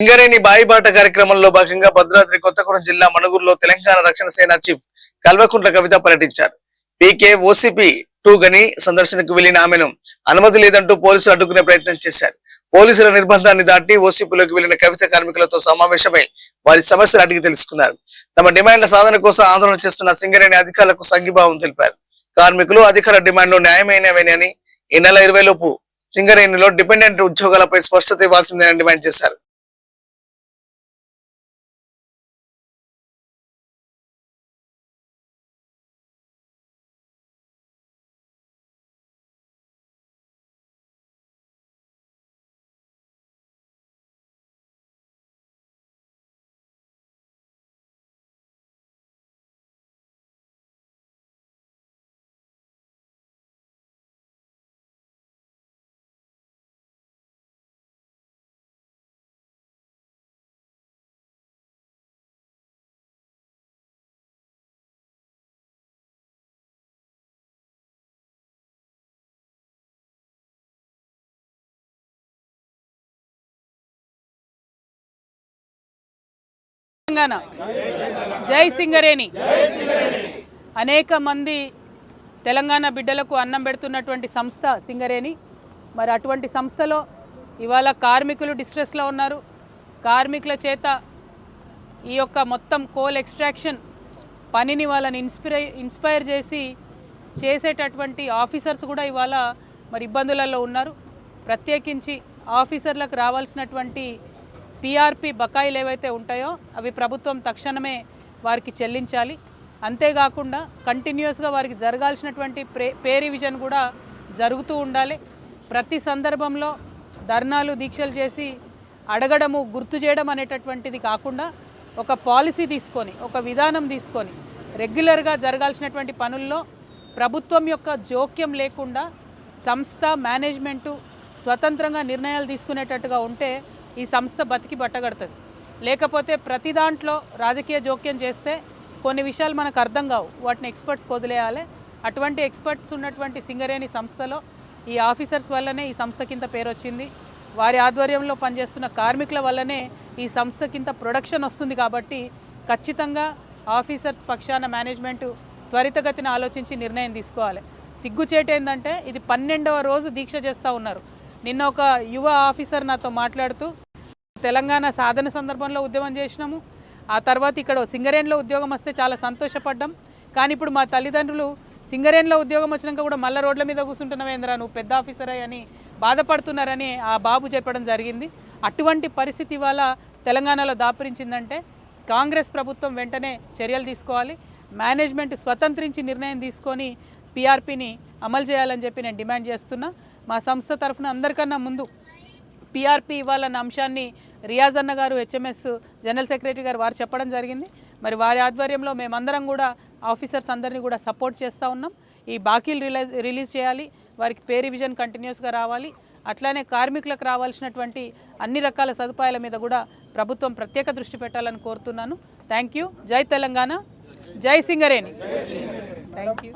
సింగరేణి బాయిబాట కార్యక్రమంలో భాగంగా భద్రాద్రి కొత్తగూడెం జిల్లా మణుగూరులో తెలంగాణ రక్షణ సేన చీఫ్ కల్వకుంట్ల కవిత పర్యటించారు. పీకే ఓసీపీ 2 గని సందర్శనకు వెళ్లిన ఆమెను అనుమతి లేదంటూ పోలీసులు అడ్డుకునే ప్రయత్నం చేశారు. పోలీసుల నిర్బంధాన్ని దాటి ఓసీపీలోకి వెళ్లిన కవిత కార్మికులతో సమావేశమై వారి సమస్యలు అడిగి తెలుసుకున్నారు. తమ డిమాండ్ల సాధన కోసం ఆందోళన చేస్తున్న సింగరేణి అధికారులకు సంఘీభావం తెలిపారు. కార్మికులు అధికారుల డిమాండ్లు న్యాయమైనవేనని ఈ నెల 20 లోపు సింగరేణిలో డిపెండెంట్ ఉద్యోగాలపై స్పష్టత ఇవ్వాల్సిందేనని డిమాండ్ చేశారు. జై సింగరేణి. అనేక మంది తెలంగాణ బిడ్డలకు అన్నం పెడుతున్నటువంటి సంస్థ సింగరేణి. మరి అటువంటి సంస్థలో ఇవాళ కార్మికులు డిస్ట్రెస్లో ఉన్నారు. కార్మికుల చేత ఈ యొక్క మొత్తం కోల్ ఎక్స్ట్రాక్షన్ పనిని వాళ్ళని ఇన్స్పైర్ చేసి చేసేటటువంటి ఆఫీసర్స్ కూడా ఇవాళ మరి ఇబ్బందులలో ఉన్నారు. ప్రత్యేకించి ఆఫీసర్లకు రావాల్సినటువంటి పిఆర్పి బకాయిలు ఏవైతే ఉంటాయో అవి ప్రభుత్వం తక్షణమే వారికి చెల్లించాలి. అంతేకాకుండా కంటిన్యూస్గా వారికి జరగాల్సినటువంటి పే రివిజన్ కూడా జరుగుతూ ఉండాలి. ప్రతి సందర్భంలో ధర్నాలు దీక్షలు చేసి అడగడము గుర్తు చేయడం అనేటటువంటిది కాకుండా ఒక పాలసీ తీసుకొని ఒక విధానం తీసుకొని రెగ్యులర్గా జరగాల్సినటువంటి పనుల్లో ప్రభుత్వం యొక్క జోక్యం లేకుండా సంస్థ మేనేజ్మెంటు స్వతంత్రంగా నిర్ణయాలు తీసుకునేటట్టుగా ఉంటే ఈ సంస్థ బతికి బట్టగడుతుంది. లేకపోతే ప్రతి దాంట్లో రాజకీయ జోక్యం చేస్తే కొన్ని విషయాలు మనకు అర్థం కావు, వాటిని ఎక్స్పర్ట్స్కి వదిలేయాలి. అటువంటి ఎక్స్పర్ట్స్ ఉన్నటువంటి సింగరేణి సంస్థలో ఈ ఆఫీసర్స్ వల్లనే ఈ సంస్థ కింద పేరు వచ్చింది. వారి ఆధ్వర్యంలో పనిచేస్తున్న కార్మికుల వల్లనే ఈ సంస్థ కింద ప్రొడక్షన్ వస్తుంది. కాబట్టి ఖచ్చితంగా ఆఫీసర్స్ పక్షాన మేనేజ్మెంట్ త్వరితగతిన ఆలోచించి నిర్ణయం తీసుకోవాలి. సిగ్గుచేటు ఏంటంటే ఇది 12వ రోజు దీక్ష చేస్తూ ఉన్నారు. నిన్న ఒక యువ ఆఫీసర్ నాతో మాట్లాడుతూ తెలంగాణ సాధన సందర్భంలో ఉద్యమం చేసినాము, ఆ తర్వాత ఇక్కడ సింగరేణిలో ఉద్యోగం వస్తే చాలా సంతోషపడ్డాం, కానీ ఇప్పుడు మా తల్లిదండ్రులు సింగరేణిలో ఉద్యోగం వచ్చినాక కూడా మళ్ళీ రోడ్ల మీద కూర్చుంటున్నావేంద్రా నువ్వు పెద్ద ఆఫీసర్ అని బాధపడుతున్నారని ఆ బాబు చెప్పడం జరిగింది. అటువంటి పరిస్థితి ఇవాళ తెలంగాణలో దాపురించిందంటే కాంగ్రెస్ ప్రభుత్వం వెంటనే చర్యలు తీసుకోవాలి. మేనేజ్మెంట్ స్వతంత్రించి నిర్ణయం తీసుకొని పిఆర్పిని అమలు చేయాలని చెప్పి నేను డిమాండ్ చేస్తున్నా. మా సంస్థ తరఫున అందరికన్నా ముందు పిఆర్పి ఇవ్వాలన్న అంశాన్ని రియాజ్ అన్న గారు హెచ్ఎంఎస్ జనరల్ సెక్రటరీ గారు వారు చెప్పడం జరిగింది. మరి వారి ఆధ్వర్యంలో మేమందరం కూడా ఆఫీసర్స్ అందరినీ కూడా సపోర్ట్ చేస్తూ ఉన్నాం. ఈ బాకీలు రిలీజ్ చేయాలి, వారికి పే రివిజన్ కంటిన్యూస్గా రావాలి. అట్లానే కార్మికులకు రావాల్సినటువంటి అన్ని రకాల సదుపాయాల మీద కూడా ప్రభుత్వం ప్రత్యేక దృష్టి పెట్టాలని కోరుతున్నాను. Thank you. జై తెలంగాణ, జై సింగరేణి. Thank you.